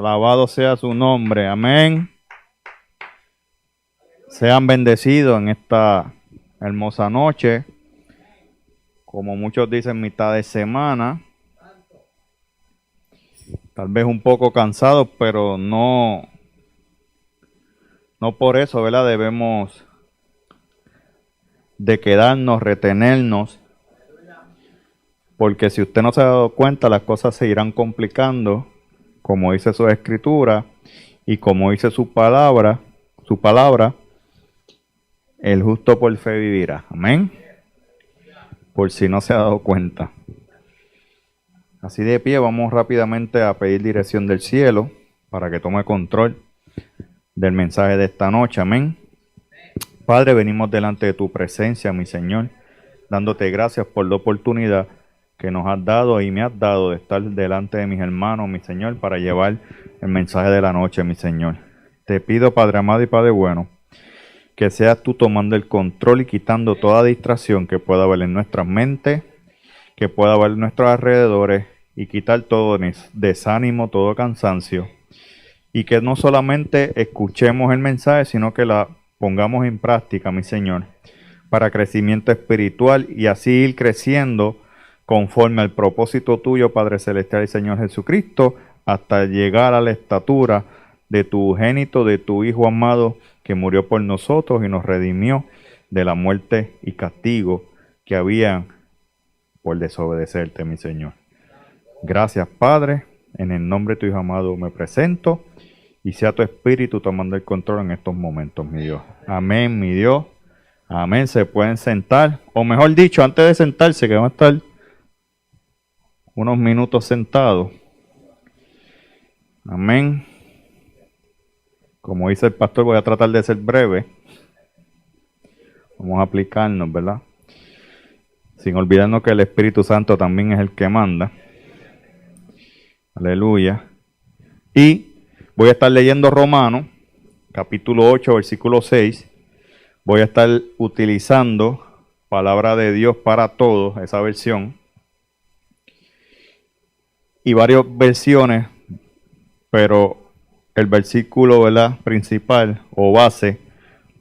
Alabado sea su nombre. Amén. Sean bendecidos en esta hermosa noche. Como muchos dicen, mitad de semana. Tal vez un poco cansados, pero no por eso, ¿verdad? Debemos de quedarnos, retenernos. Porque si usted no se ha dado cuenta, las cosas se irán complicando, como dice su escritura y como dice su palabra, el justo por fe vivirá. Amén. Por si no se ha dado cuenta. Así de pie, vamos rápidamente a pedir dirección del cielo para que tome control del mensaje de esta noche. Amén. Padre, venimos delante de tu presencia, mi Señor, dándote gracias por la oportunidad que nos has dado y me has dado de estar delante de mis hermanos, mi Señor, para llevar el mensaje de la noche, mi Señor. Te pido, Padre amado y Padre bueno, que seas tú tomando el control y quitando toda distracción que pueda haber en nuestras mentes, que pueda haber en nuestros alrededores, y quitar todo desánimo, todo cansancio, y que no solamente escuchemos el mensaje, sino que la pongamos en práctica, mi Señor, para crecimiento espiritual y así ir creciendo conforme al propósito tuyo, Padre Celestial y Señor Jesucristo, hasta llegar a la estatura de tu unigénito, de tu Hijo amado, que murió por nosotros y nos redimió de la muerte y castigo que había por desobedecerte, mi Señor. Gracias, Padre. En el nombre de tu Hijo amado me presento y sea tu Espíritu tomando el control en estos momentos, mi Dios. Amén, mi Dios. Amén. Se pueden sentar, o mejor dicho, antes de sentarse, que van a estar unos minutos sentados. Amén. Como dice el pastor, voy a tratar de ser breve. Vamos a aplicarnos, ¿verdad? Sin olvidarnos que el Espíritu Santo también es el que manda. Aleluya. Y voy a estar leyendo Romanos, capítulo 8, versículo 6. Voy a estar utilizando Palabra de Dios para Todos, esa versión. Y varias versiones, pero el versículo, ¿verdad?, principal o base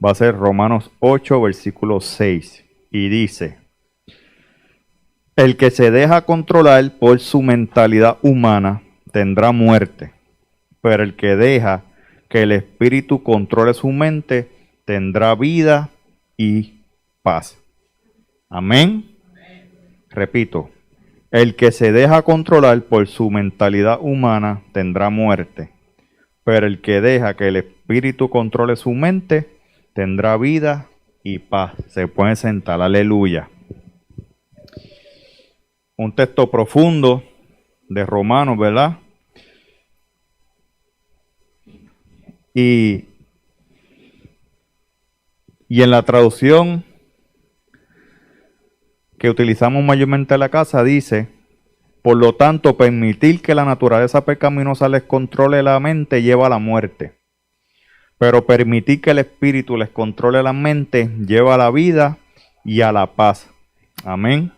va a ser Romanos 8, versículo 6. Y dice: el que se deja controlar por su mentalidad humana tendrá muerte, pero el que deja que el Espíritu controle su mente tendrá vida y paz. Amén. Repito, el que se deja controlar por su mentalidad humana tendrá muerte, pero el que deja que el Espíritu controle su mente tendrá vida y paz. Se puede sentar, aleluya. Un texto profundo de Romanos, ¿verdad? Y en la traducción que utilizamos mayormente en la casa dice: por lo tanto, permitir que la naturaleza pecaminosa les controle la mente lleva a la muerte, pero permitir que el Espíritu les controle la mente lleva a la vida y a la paz. Amén.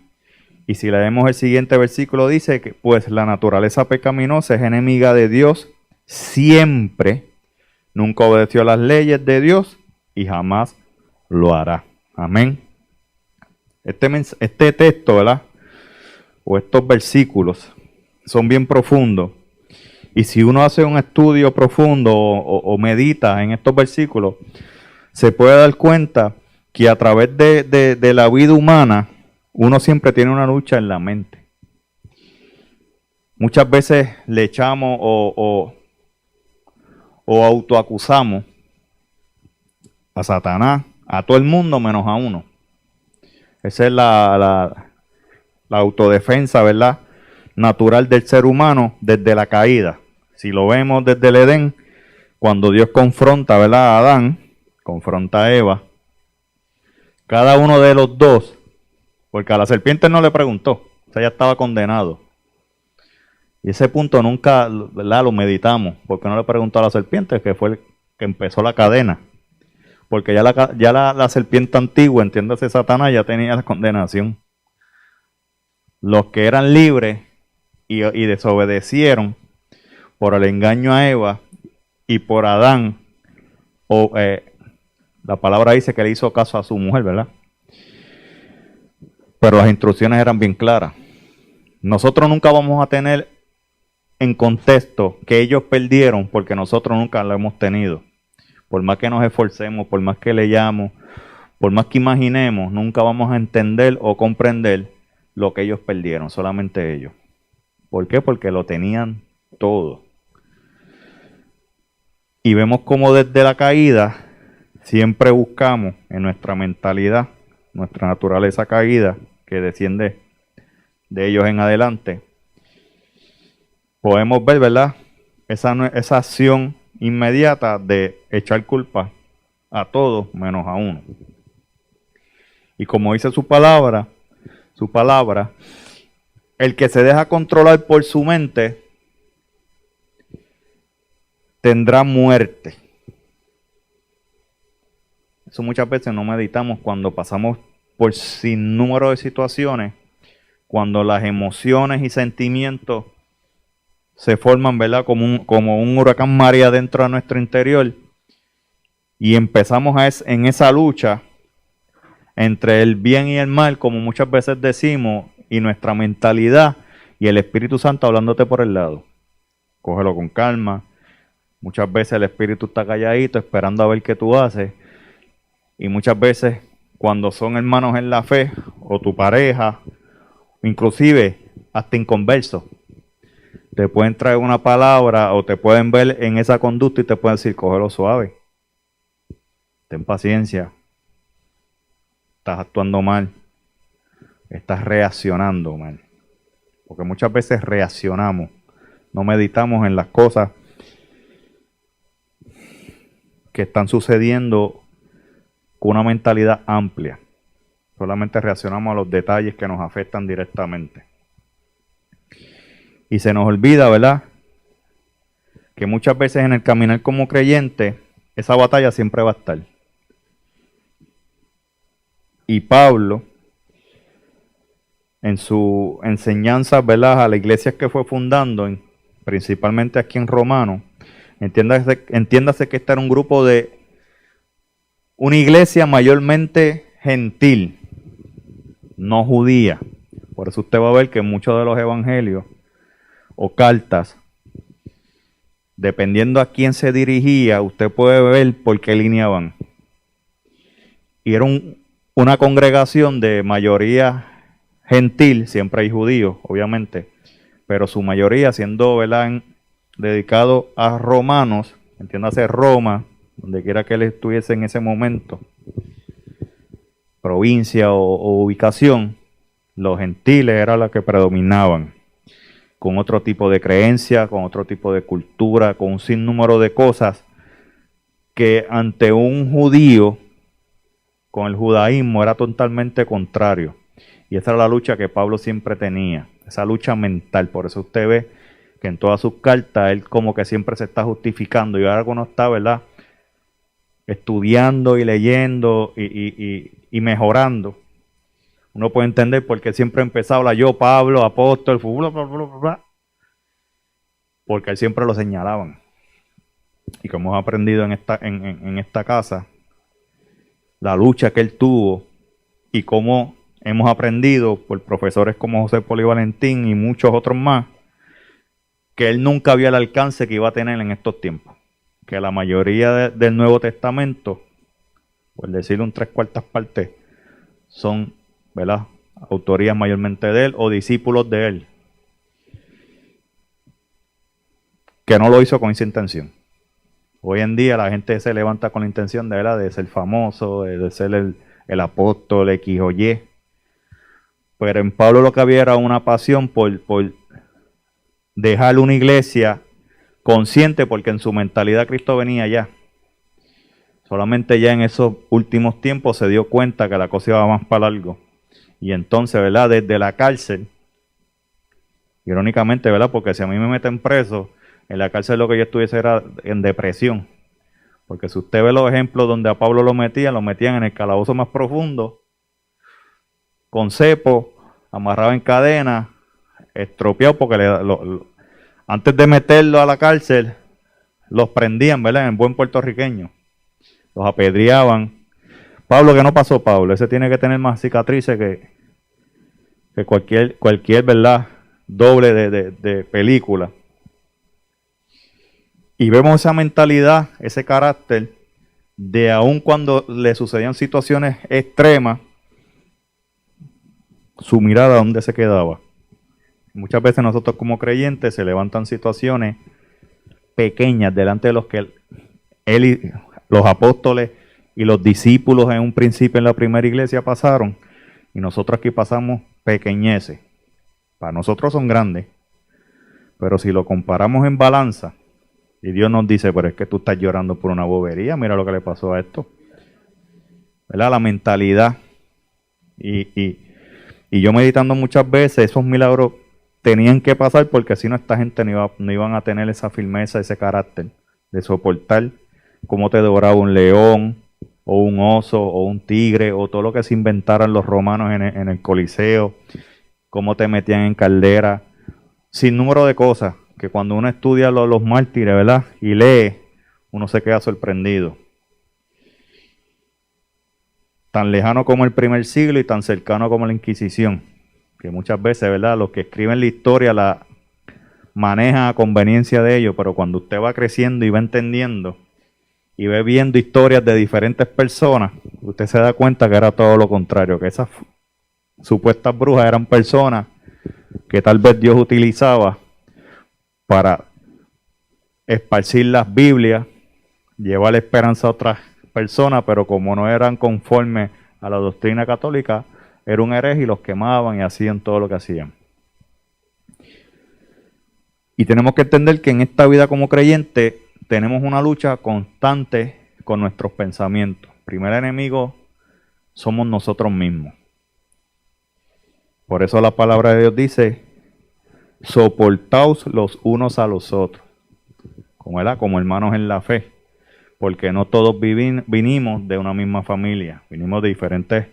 Y si leemos el siguiente versículo, dice que pues la naturaleza pecaminosa es enemiga de Dios siempre, nunca obedeció las leyes de Dios y jamás lo hará. Amén. Este texto, ¿verdad?, o estos versículos son bien profundos. Y si uno hace un estudio profundo o medita en estos versículos, se puede dar cuenta que a través de la vida humana, uno siempre tiene una lucha en la mente. Muchas veces le echamos o autoacusamos a Satanás, a todo el mundo menos a uno. Esa es la autodefensa, ¿verdad?, natural del ser humano desde la caída. Si lo vemos desde el Edén, cuando Dios confronta, ¿verdad?, a Adán, confronta a Eva, cada uno de los dos, porque a la serpiente no le preguntó, o sea, ya estaba condenado. Y ese punto nunca, ¿verdad?, lo meditamos, porque no le preguntó a la serpiente, que fue el que empezó la cadena. Porque ya la serpiente antigua, entiéndase Satanás, ya tenía la condenación. Los que eran libres y desobedecieron, por el engaño a Eva y por Adán, la palabra dice que le hizo caso a su mujer, ¿verdad? Pero las instrucciones eran bien claras. Nosotros nunca vamos a tener en contexto que ellos perdieron porque nosotros nunca lo hemos tenido. Por más que nos esforcemos, por más que leyamos, por más que imaginemos, nunca vamos a entender o comprender lo que ellos perdieron, solamente ellos. ¿Por qué? Porque lo tenían todo. Y vemos como desde la caída siempre buscamos en nuestra mentalidad, nuestra naturaleza caída, que desciende de ellos en adelante, podemos ver, ¿verdad? Esa acción inmediata de echar culpa a todos menos a uno. Y como dice su palabra, el que se deja controlar por su mente tendrá muerte. Eso muchas veces no meditamos cuando pasamos por sinnúmero de situaciones, cuando las emociones y sentimientos se forman, ¿verdad? Como un huracán María dentro de nuestro interior, y empezamos en esa lucha entre el bien y el mal, como muchas veces decimos, y nuestra mentalidad y el Espíritu Santo hablándote por el lado. Cógelo con calma. Muchas veces el Espíritu está calladito esperando a ver qué tú haces, y muchas veces cuando son hermanos en la fe o tu pareja, inclusive hasta inconversos, te pueden traer una palabra o te pueden ver en esa conducta y te pueden decir, cógelo suave, ten paciencia, estás actuando mal, estás reaccionando mal. Porque muchas veces reaccionamos, no meditamos en las cosas que están sucediendo con una mentalidad amplia. Solamente reaccionamos a los detalles que nos afectan directamente. Y se nos olvida, ¿verdad?, que muchas veces en el caminar como creyente, esa batalla siempre va a estar. Y Pablo, en su enseñanza, ¿verdad?, a la iglesia que fue fundando, principalmente aquí en Romanos, entiéndase que este era un grupo de una iglesia mayormente gentil, no judía. Por eso usted va a ver que muchos de los evangelios o cartas, dependiendo a quién se dirigía, usted puede ver por qué línea van. Y era una congregación de mayoría gentil, siempre hay judíos, obviamente, pero su mayoría siendo, ¿verdad?, dedicado a romanos, entiéndase Roma, donde quiera que él estuviese en ese momento, provincia o ubicación, los gentiles eran los que predominaban, con otro tipo de creencia, con otro tipo de cultura, con un sinnúmero de cosas que ante un judío, con el judaísmo, era totalmente contrario. Y esa era la lucha que Pablo siempre tenía, esa lucha mental. Por eso usted ve que en todas sus cartas él como que siempre se está justificando, y ahora uno está, ¿verdad?, estudiando y leyendo y mejorando, uno puede entender por qué siempre empezaba yo, Pablo, apóstol, bla, bla, bla, bla, porque él siempre lo señalaban. Y como hemos aprendido en esta casa, la lucha que él tuvo y cómo hemos aprendido por profesores como José Poli Valentín y muchos otros más, que él nunca vio el alcance que iba a tener en estos tiempos. Que la mayoría del Nuevo Testamento, por decirlo un 3/4 partes, son, ¿verdad?, autorías mayormente de él o discípulos de él, que no lo hizo con esa intención. Hoy en día la gente se levanta con la intención de, ¿verdad?, de ser famoso, de ser el apóstol X o Y, pero en Pablo lo que había era una pasión por dejar una iglesia consciente, porque en su mentalidad Cristo venía ya. Solamente ya en esos últimos tiempos se dio cuenta que la cosa iba más para largo. Y entonces, ¿verdad?, desde la cárcel, irónicamente, ¿verdad?, porque si a mí me meten preso, en la cárcel lo que yo estuviese era en depresión. Porque si usted ve los ejemplos donde a Pablo lo metían en el calabozo más profundo, con cepo, amarrado en cadena, estropeado porque Antes de meterlo a la cárcel, los prendían, ¿verdad? En buen puertorriqueño. Los apedreaban. Pablo, ¿qué no pasó, Pablo? Ese tiene que tener más cicatrices que cualquier, ¿verdad? Doble de película. Y vemos esa mentalidad, ese carácter, de aun cuando le sucedían situaciones extremas, su mirada, ¿dónde se quedaba? Muchas veces nosotros como creyentes se levantan situaciones pequeñas delante de los que él y los apóstoles y los discípulos en un principio en la primera iglesia pasaron, y nosotros aquí pasamos pequeñeces. Para nosotros son grandes, pero si lo comparamos en balanza, y Dios nos dice, pero es que tú estás llorando por una bobería, mira lo que le pasó a esto. ¿Verdad? La mentalidad. Y yo meditando muchas veces, esos milagros tenían que pasar porque si no esta gente no iban a tener esa firmeza, ese carácter de soportar cómo te devoraba un león, o un oso, o un tigre, o todo lo que se inventaran los romanos en el Coliseo, cómo te metían en caldera, sin número de cosas, que cuando uno estudia los mártires, ¿verdad? Y lee, uno se queda sorprendido. Tan lejano como el primer siglo y tan cercano como la Inquisición, que muchas veces, ¿verdad? Los que escriben la historia la manejan a conveniencia de ellos, pero cuando usted va creciendo y va entendiendo y ve viendo historias de diferentes personas, usted se da cuenta que era todo lo contrario, que esas supuestas brujas eran personas que tal vez Dios utilizaba para esparcir las Biblias, llevar esperanza a otras personas, pero como no eran conformes a la doctrina católica, era un hereje y los quemaban y hacían todo lo que hacían. Y tenemos que entender que en esta vida como creyente tenemos una lucha constante con nuestros pensamientos. El primer enemigo somos nosotros mismos. Por eso la palabra de Dios dice, soportaos los unos a los otros, como hermanos en la fe, porque no todos vinimos de una misma familia, vinimos de diferentes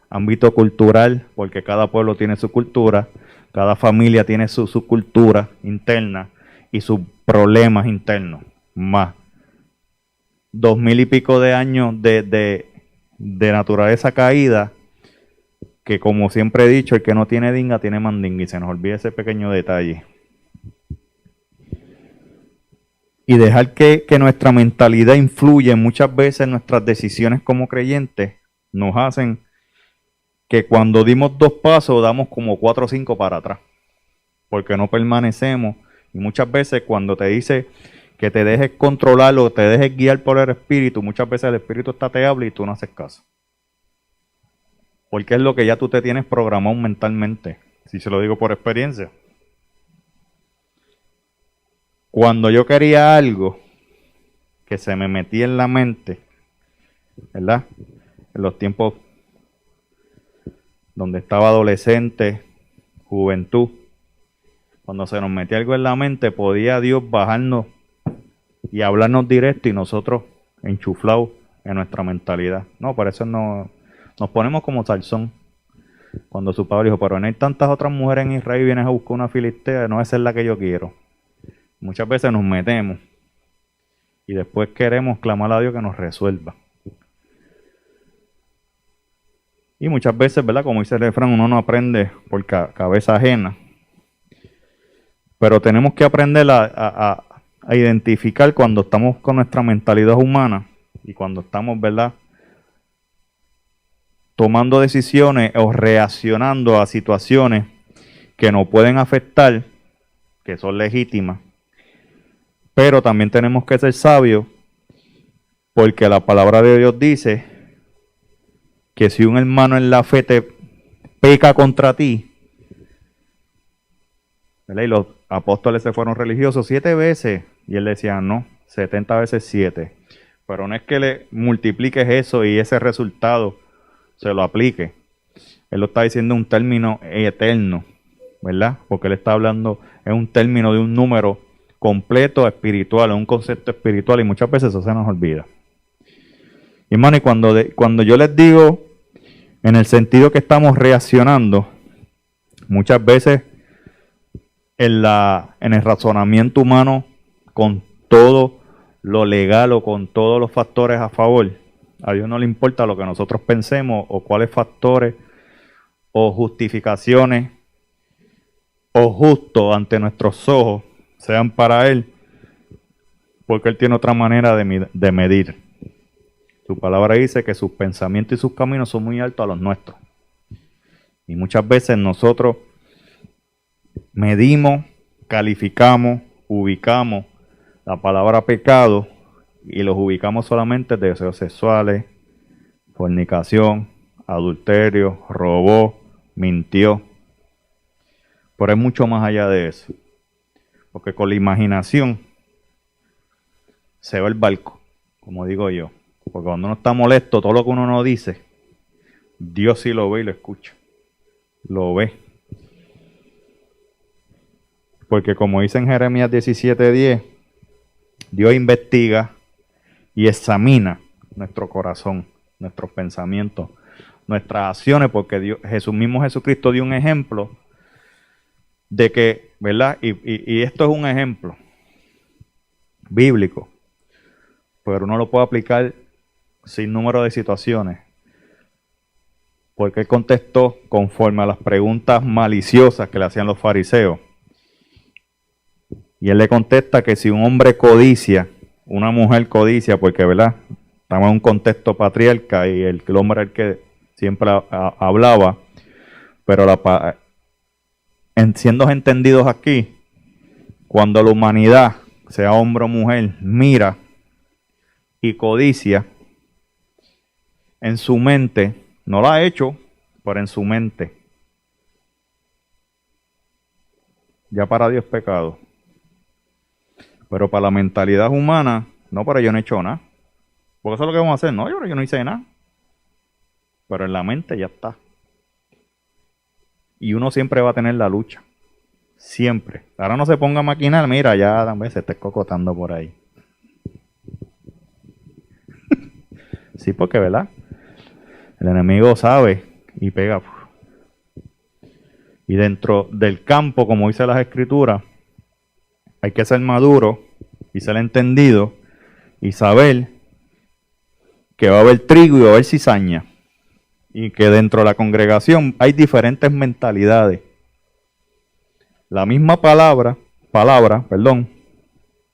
ámbitos culturales, porque cada pueblo tiene su cultura, cada familia tiene su cultura interna y sus problemas internos, más 2000 y pico de años de naturaleza caída, que como siempre he dicho, el que no tiene dinga tiene mandinga, y se nos olvida ese pequeño detalle. Y dejar que nuestra mentalidad influya muchas veces en nuestras decisiones como creyentes, nos hacen que cuando dimos 2 pasos, damos como 4 o 5 para atrás, porque no permanecemos. Y muchas veces cuando te dice que te dejes controlar o te dejes guiar por el Espíritu, muchas veces el Espíritu te habla y tú no haces caso. Porque es lo que ya tú te tienes programado mentalmente, si se lo digo por experiencia. Cuando yo quería algo que se me metía en la mente, ¿verdad? En los tiempos donde estaba adolescente, juventud, cuando se nos metía algo en la mente, podía Dios bajarnos y hablarnos directo y nosotros enchuflados en nuestra mentalidad. No, por eso no nos ponemos como Sansón. Cuando su padre dijo, pero no hay tantas otras mujeres en Israel y vienes a buscar una filistea, no esa es la que yo quiero. Muchas veces nos metemos y después queremos clamar a Dios que nos resuelva. Y muchas veces, ¿verdad? Como dice el refrán, uno no aprende por cabeza ajena. Pero tenemos que aprender a identificar cuando estamos con nuestra mentalidad humana y cuando estamos, ¿verdad?, tomando decisiones o reaccionando a situaciones que nos pueden afectar, que son legítimas. Pero también tenemos que ser sabios, porque la palabra de Dios dice que si un hermano en la fe te peca contra ti, ¿verdad? Y los apóstoles se fueron religiosos 7 veces, y él decía, no, 70 veces 7. Pero no es que le multipliques eso y ese resultado se lo aplique. Él lo está diciendo en un término eterno, ¿verdad? Porque él está hablando en un término de un número completo espiritual, un concepto espiritual, y muchas veces eso se nos olvida. Y hermano, y cuando yo les digo en el sentido que estamos reaccionando, Muchas veces en el razonamiento humano, con todo lo legal o con todos los factores a favor, a Dios no le importa lo que nosotros pensemos o cuáles factores o justificaciones o justos ante nuestros ojos sean para Él, porque Él tiene otra manera de medir. Su palabra dice que sus pensamientos y sus caminos son muy altos a los nuestros. Y muchas veces nosotros medimos, calificamos, ubicamos la palabra pecado y los ubicamos solamente de deseos sexuales, fornicación, adulterio, robó, mintió. Pero es mucho más allá de eso. Porque con la imaginación se va el barco, como digo yo. Porque cuando uno está molesto, todo lo que uno no dice, Dios sí lo ve y lo escucha. Lo ve. Porque como dice en Jeremías 17:10, Dios investiga y examina nuestro corazón, nuestros pensamientos, nuestras acciones, porque Jesucristo dio un ejemplo de que, ¿verdad? Y esto es un ejemplo bíblico, pero uno lo puede aplicar sin número de situaciones, porque él contestó conforme a las preguntas maliciosas que le hacían los fariseos. Y él le contesta que si un hombre codicia, una mujer codicia, porque, ¿verdad?, estamos en un contexto patriarca y el hombre es el que siempre hablaba, pero siendo entendidos aquí, cuando la humanidad, sea hombre o mujer, mira y codicia, en su mente, no lo ha hecho, pero en su mente, ya para Dios es pecado. Pero para la mentalidad humana, no, pero yo no he hecho nada. Porque eso es lo que vamos a hacer. No, yo no hice nada. Pero en la mente ya está. Y uno siempre va a tener la lucha. Siempre. Ahora no se ponga a maquinar. Mira, ya también se está escocotando por ahí. Sí, porque, ¿verdad? El enemigo sabe y pega. Y dentro del campo, como dice las Escrituras, hay que ser maduro y ser entendido y saber que va a haber trigo y va a haber cizaña. Y que dentro de la congregación hay diferentes mentalidades. La misma palabra,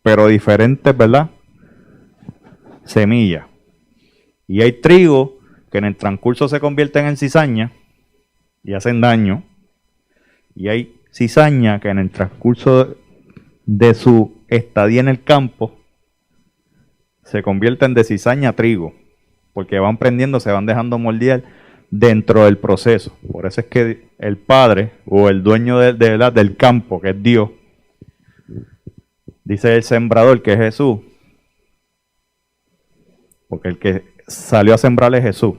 pero diferentes, ¿verdad?, semillas. Y hay trigo que en el transcurso se convierten en cizaña y hacen daño. Y hay cizaña que en el transcurso de su estadía en el campo se convierten de cizaña a trigo, porque van prendiendo, se van dejando moldear dentro del proceso. Por eso es que el Padre o el dueño del campo, que es Dios, dice el sembrador, que es Jesús, porque el que salió a sembrar es Jesús,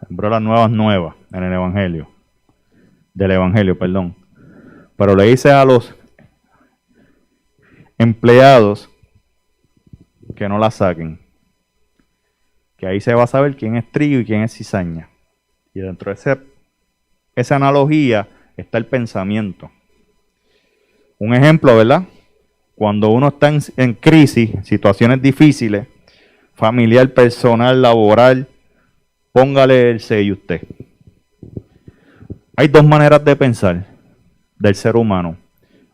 sembró las nuevas en el Evangelio, pero le dice a los empleados que no la saquen, que ahí se va a saber quién es trigo y quién es cizaña. Y dentro de esa analogía está el pensamiento. Un ejemplo, ¿verdad? Cuando uno está en crisis, situaciones difíciles, familiar, personal, laboral, póngale el sello usted. Hay dos maneras de pensar del ser humano.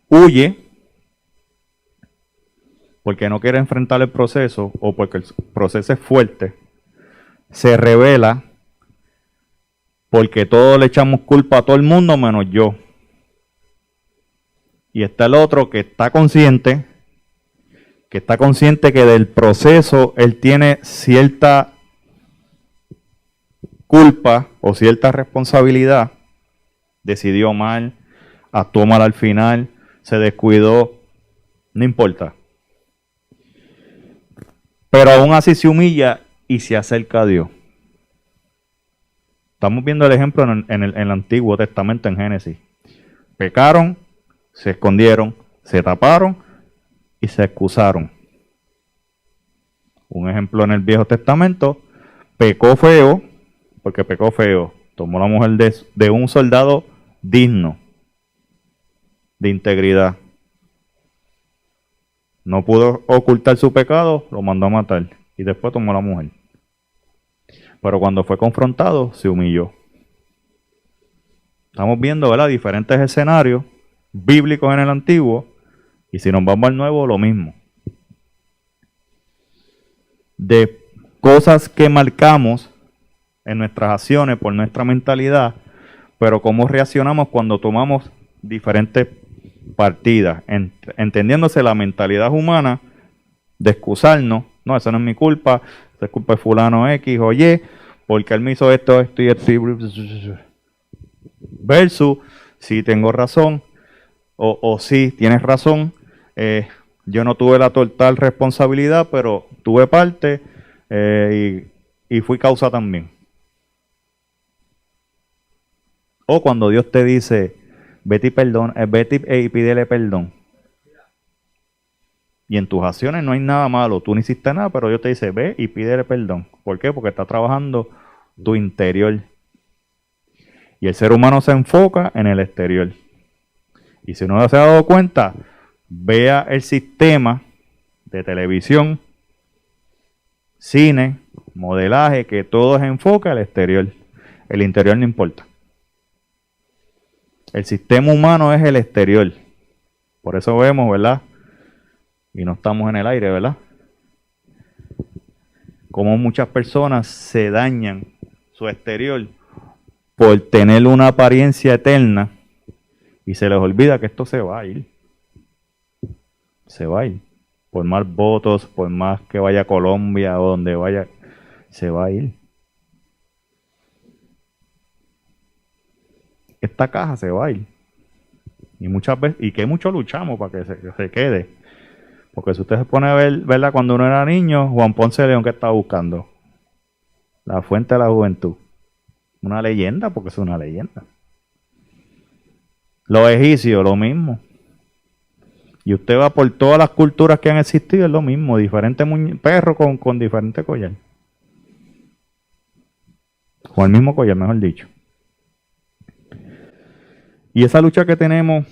Huye porque no quiere enfrentar el proceso o porque el proceso es fuerte. Se revela porque todos le echamos culpa a todo el mundo menos yo. Y está el otro que está consciente que del proceso él tiene cierta culpa o cierta responsabilidad. Decidió mal, actuó mal al final, se descuidó, no importa. Pero aún así se humilla y se acerca a Dios. Estamos viendo el ejemplo en el Antiguo Testamento, en Génesis. Pecaron, se escondieron, se taparon y se excusaron. Un ejemplo en el Viejo Testamento, pecó feo, porque pecó feo. Tomó la mujer de un soldado digno, de integridad. No pudo ocultar su pecado, lo mandó a matar y después tomó a la mujer. Pero cuando fue confrontado, se humilló. Estamos viendo, ¿verdad?, diferentes escenarios bíblicos en el Antiguo, y si nos vamos al Nuevo, lo mismo. De cosas que marcamos en nuestras acciones por nuestra mentalidad, pero cómo reaccionamos cuando tomamos diferentes partidas, entendiéndose la mentalidad humana de excusarnos, no, eso no es mi culpa, eso es culpa de fulano X o Y, porque él me hizo esto, esto y esto, versus, si tengo razón, o si tienes razón, yo no tuve la total responsabilidad, pero tuve parte y fui causa también. O cuando Dios te dice, vete y pídele perdón. Y en tus acciones no hay nada malo, tú no hiciste nada, pero Dios te dice, ve y pídele perdón. ¿Por qué? Porque está trabajando tu interior. Y el ser humano se enfoca en el exterior. Y si no se ha dado cuenta, vea el sistema de televisión, cine, modelaje, que todo se enfoca al exterior. El interior no importa. El sistema humano es el exterior. Por eso vemos, ¿verdad? Y no estamos en el aire, ¿verdad? Como muchas personas se dañan su exterior por tener una apariencia eterna y se les olvida que esto se va a ir. Se va a ir. Por más votos, por más que vaya a Colombia o donde vaya, se va a ir. Esta caja se va a ir. Y muchas veces, y que mucho luchamos para que se quede. Porque si usted se pone a ver, ¿verdad? Cuando uno era niño, Juan Ponce de León, ¿qué estaba buscando? La fuente de la juventud. Una leyenda, porque es una leyenda. Los egipcios, lo mismo. Y usted va por todas las culturas que han existido, es lo mismo. Diferentes perros con diferentes collares. Con el mismo collar, mejor dicho. Y esa lucha que tenemos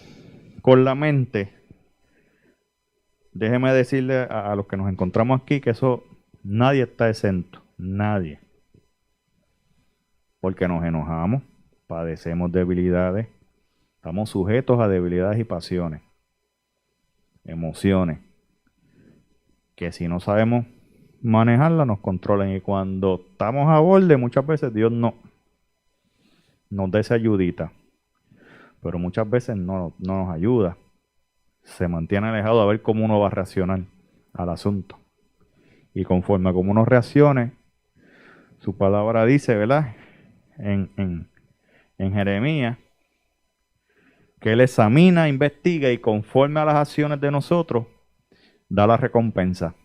con la mente, déjeme decirle a los que nos encontramos aquí que eso, nadie está exento. Nadie. Porque nos enojamos, padecemos debilidades, estamos sujetos a debilidades y pasiones, emociones, que si no sabemos manejarlas nos controlan. Y cuando estamos a borde, muchas veces Dios no nos da esa ayudita, pero muchas veces no nos ayuda. Se mantiene alejado a ver cómo uno va a reaccionar al asunto. Y conforme a cómo uno reaccione, su palabra dice, ¿verdad?, en Jeremías, que Él examina, investiga y conforme a las acciones de nosotros, da la recompensa.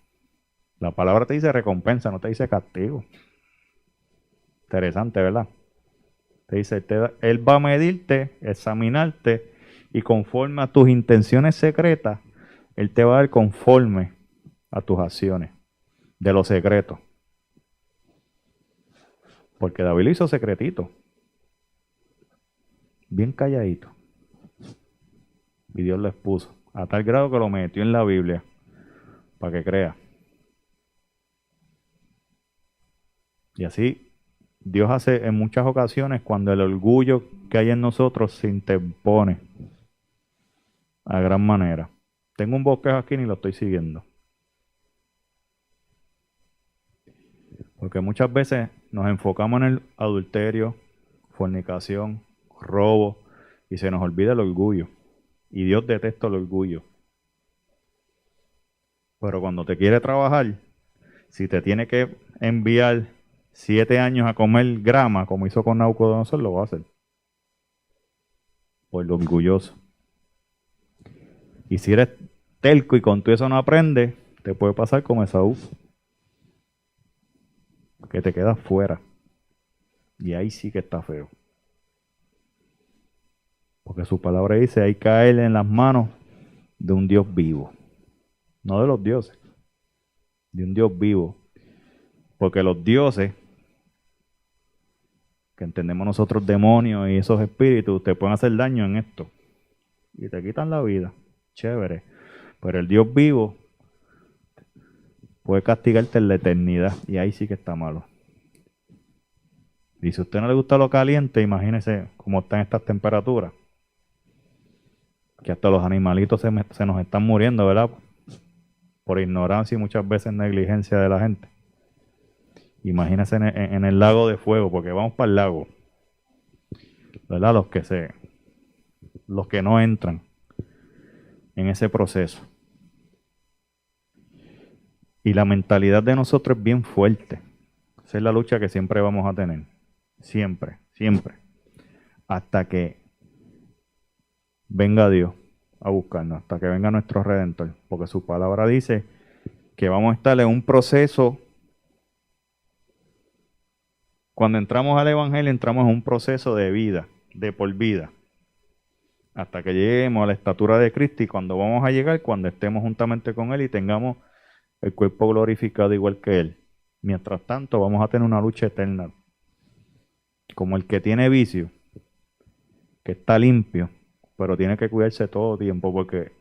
La palabra te dice recompensa, no te dice castigo. Interesante, ¿verdad? Te dice, Él va a medirte, examinarte, y conforme a tus intenciones secretas, Él te va a dar conforme a tus acciones de los secretos. Porque David lo hizo secretito, bien calladito. Y Dios lo expuso, a tal grado que lo metió en la Biblia, para que crea. Y así Dios hace en muchas ocasiones cuando el orgullo que hay en nosotros se interpone a gran manera. Tengo un bosquejo aquí ni lo estoy siguiendo. Porque muchas veces nos enfocamos en el adulterio, fornicación, robo, y se nos olvida el orgullo. Y Dios detesta el orgullo. Pero cuando te quiere trabajar, si te tiene que enviar 7 años a comer grama, como hizo con Nabucodonosor, lo va a hacer. Por lo orgulloso. Y si eres terco y con todo eso no aprendes, te puede pasar como Esaú, que te quedas fuera. Y ahí sí que está feo. Porque su palabra dice, hay que caer en las manos de un Dios vivo. No de los dioses, de un Dios vivo. Porque los dioses, que entendemos nosotros demonios y esos espíritus, te pueden hacer daño en esto. y te quitan la vida. Chévere. Pero el Dios vivo puede castigarte en la eternidad y ahí sí que está malo. Y si a usted no le gusta lo caliente, imagínese cómo están estas temperaturas. Que hasta los animalitos se nos están muriendo, ¿verdad? Por ignorancia y muchas veces negligencia de la gente. Imagínese en el lago de fuego, porque vamos para el lago, ¿verdad? Los que no entran en ese proceso. Y la mentalidad de nosotros es bien fuerte. Esa es la lucha que siempre vamos a tener. Siempre, siempre. Hasta que venga Dios a buscarnos, hasta que venga nuestro Redentor. Porque su palabra dice que vamos a estar en un proceso. Cuando entramos al Evangelio, entramos en un proceso de vida, de por vida. Hasta que lleguemos a la estatura de Cristo, y cuando vamos a llegar, cuando estemos juntamente con Él y tengamos el cuerpo glorificado igual que Él. Mientras tanto, vamos a tener una lucha eterna. Como el que tiene vicio, que está limpio, pero tiene que cuidarse todo tiempo, porque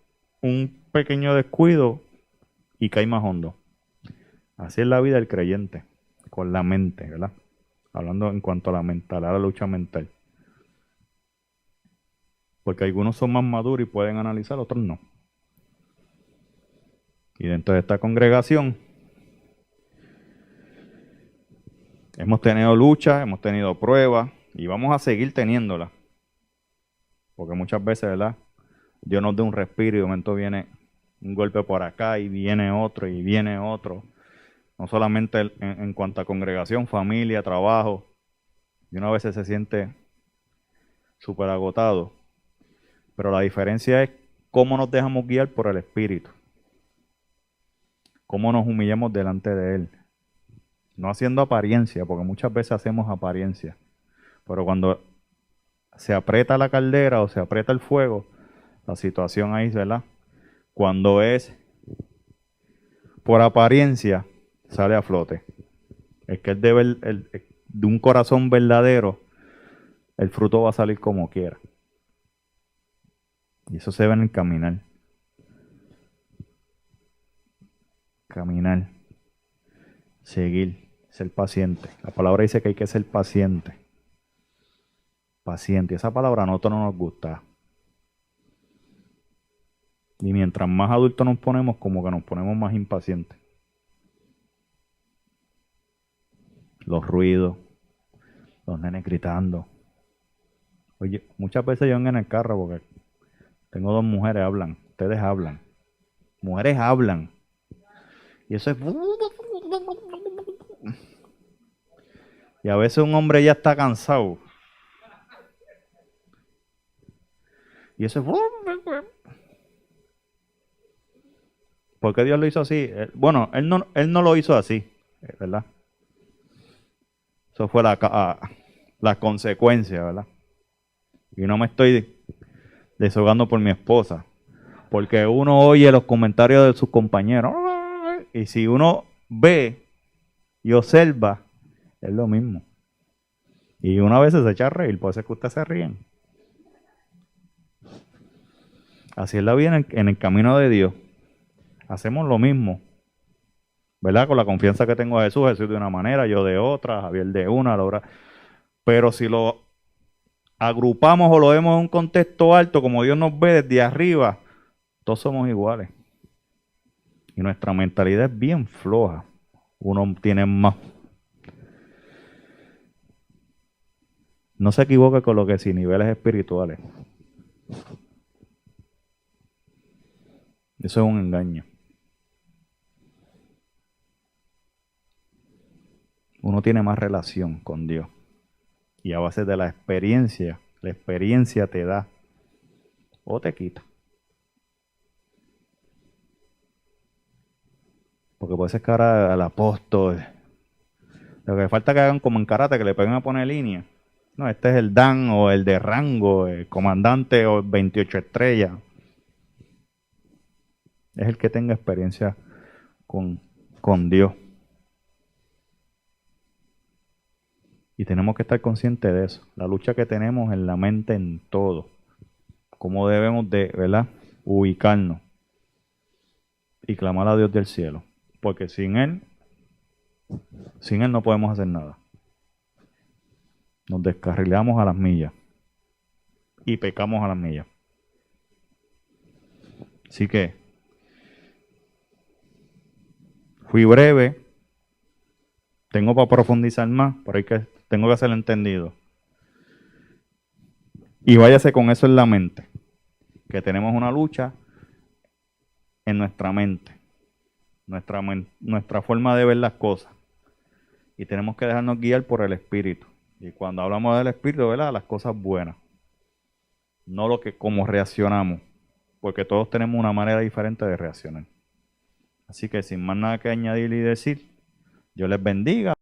un pequeño descuido y cae más hondo. Así es la vida del creyente, con la mente, ¿verdad? Hablando en cuanto a la mental, a la lucha mental. Porque algunos son más maduros y pueden analizar, otros no. Y dentro de esta congregación hemos tenido luchas, hemos tenido pruebas y vamos a seguir teniéndolas. Porque muchas veces, ¿verdad? Dios nos da un respiro y de momento viene un golpe por acá y viene otro y viene otro. No solamente en cuanto a congregación, familia, trabajo. Y uno a veces se siente súper agotado. Pero la diferencia es cómo nos dejamos guiar por el Espíritu. Cómo nos humillamos delante de Él. No haciendo apariencia, porque muchas veces hacemos apariencia. Pero cuando se aprieta la caldera o se aprieta el fuego, la situación ahí, ¿verdad? Cuando es por apariencia, sale a flote. Es que de un corazón verdadero, el fruto va a salir como quiera. Y eso se ve en el caminar. Caminar. Seguir. Ser paciente. La palabra dice que hay que ser paciente. Paciente. Esa palabra a nosotros no nos gusta. Y mientras más adultos nos ponemos, como que nos ponemos más impacientes. Los ruidos. Los nenes gritando. Oye, muchas veces yo vengo en el carro porque tengo dos mujeres, hablan. Ustedes hablan. Mujeres hablan. Y eso es... Y a veces un hombre ya está cansado. Y eso es... ¿Por qué Dios lo hizo así? Bueno, Él no lo hizo así, ¿verdad? Eso fue la consecuencia, ¿verdad? Y no me estoy deshogando por mi esposa. Porque uno oye los comentarios de sus compañeros. Y si uno ve y observa, es lo mismo. Y una vez se echa a reír, puede ser que ustedes se ríen. Así es la vida en el camino de Dios. Hacemos lo mismo, ¿verdad? Con la confianza que tengo a Jesús, Jesús de una manera, yo de otra, Javier de una, Laura. Pero si lo agrupamos o lo vemos en un contexto alto, como Dios nos ve desde arriba, todos somos iguales. Y nuestra mentalidad es bien floja. Uno tiene más. No se equivoque con lo que sí, niveles espirituales. Eso es un engaño. Uno tiene más relación con Dios. Y a base de la experiencia te da o te quita. Porque puede ser que ahora al apóstol, lo que falta que hagan como en karate, que le peguen a poner línea. No, este es el Dan o el de rango, el comandante o 28 estrellas. Es el que tenga experiencia con Dios. Y tenemos que estar conscientes de eso. La lucha que tenemos en la mente en todo. cómo debemos de, ¿verdad?, ubicarnos y clamar a Dios del cielo. Porque sin Él no podemos hacer nada. Nos descarrilamos a las millas y pecamos a las millas. Así que fui breve, tengo para profundizar más, pero tengo que hacerlo entendido. Y váyase con eso en la mente, que tenemos una lucha en nuestra mente, nuestra forma de ver las cosas. Y tenemos que dejarnos guiar por el Espíritu. Y cuando hablamos del Espíritu, ¿verdad?, las cosas buenas, no lo que como reaccionamos, porque todos tenemos una manera diferente de reaccionar. Así que sin más nada que añadir y decir, Dios les bendiga.